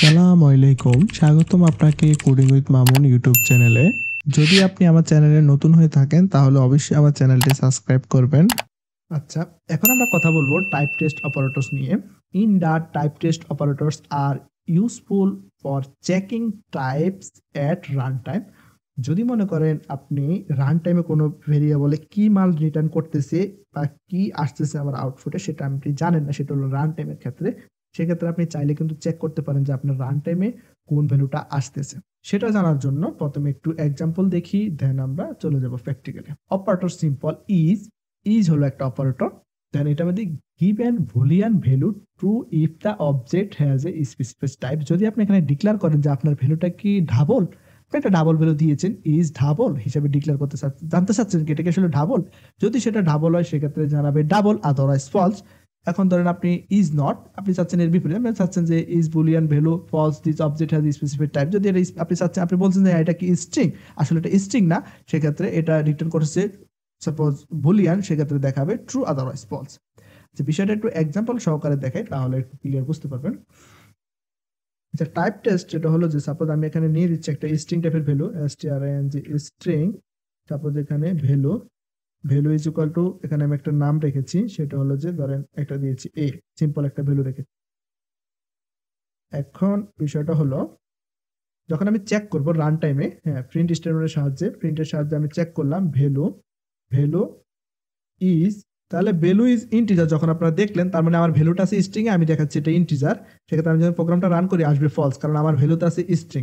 আসসালামু আলাইকুম, স্বাগতম আপনাকে কোডিং উইথ মামুন ইউটিউব চ্যানেলে। যদি আপনি আমার চ্যানেলে নতুন হয়ে থাকেন তাহলে অবশ্যই আমার চ্যানেলটি সাবস্ক্রাইব করবেন। আচ্ছা, এখন আমরা কথা বলবো টাইপ টেস্ট অপারেটরস নিয়ে। In the type test operators are useful for checking types at run time. যদি মনে করেন আপনি রান টাইমে কোনো ভেরিয়েবলে কি মাল রিটার্ন করতেছে বা কি আসতেছে আমার আউটপুটে, সেটা আপনি জানেন না, সেটা হলো রান টাইমের ক্ষেত্রে। সেক্ষেত্রে আপনি চাইলে কিন্তু চেক করতে পারেন যে আপনার রান টাইমে কোন ভ্যালুটা আসতেছে। সেটা জানার জন্য প্রথমে একটু এক্সাম্পল দেখি, দেন আমরা চলে যাব প্র্যাকটিক্যালি। অপারেটর সিম্পল ইজ হলো একটা অপারেটর। দেন এটার মধ্যে given Boolean value true if the object has a specific type. যদি আপনি এখানে ডিক্লেয়ার করেন যে আপনার ভ্যালুটা কি ডাবল, একটা ডাবল ভ্যালু দিয়েছেন, ইজ ডাবল হিসেবে ডিক্লেয়ার করতে জানতে চাচ্ছেন কি এটা কি আসলে ডাবল। যদি সেটা ডাবল হয় সেক্ষেত্রে জানাবে ডাবল, আদারওয়াইজ ফলস। এখন ধরেন আপনি ইজ নট, আপনি চাচ্ছেন এর বিপরীত, আপনি চাচ্ছেন যে is boolean value false, this object has specific type. যদি এটা আপনি চাচ্ছেন, আপনি বলছেন যে এটা কি স্ট্রিং, আসলে এটা স্ট্রিং না, সেক্ষেত্রে এটা রিটার্ন করছে সাপোজ বুলিয়ান, সেক্ষেত্রে দেখাবে ট্রু, আদারওয়াইজ ফলস। যে বিষয়টা একটু এক্সাম্পল সহকারে দেখাই তাহলে একটু ক্লিয়ার বুঝতে পারবেন। আচ্ছা, টাইপ টেস্ট যেটা হলো যে সাপোজ আমি এখানে নিয়ে দিচ্ছি একটা স্ট্রিং টাইপের ভ্যালু, স্ট্রিং। সাপোজ এখানে ভ্যালু ইজ ইকুয়াল টু, এখানে আমি একটা নাম রেখেছি, সেটা হলো যে ধরেন একটা দিয়েছি এ, সিম্পল একটা ভ্যালু রেখেছি। এখন বিষয়টা হলো যখন আমি চেক করব রান টাইমে, হ্যাঁ, প্রিন্টের সাহায্যে আমি চেক করলাম ভ্যালু ইজ, তাহলে ভ্যালু ইজ ইন্টিজার যখন আপনারা দেখলেন, তার মানে আমার ভ্যালুটা আছে স্ট্রিং এ, আমি দেখাচ্ছি এটা ইন্টিজার। সেক্ষেত্রে আমি যখন প্রোগ্রামটা রান করি আসবে ফলস, কারণ আমার ভ্যালুটা আছে স্ট্রিং।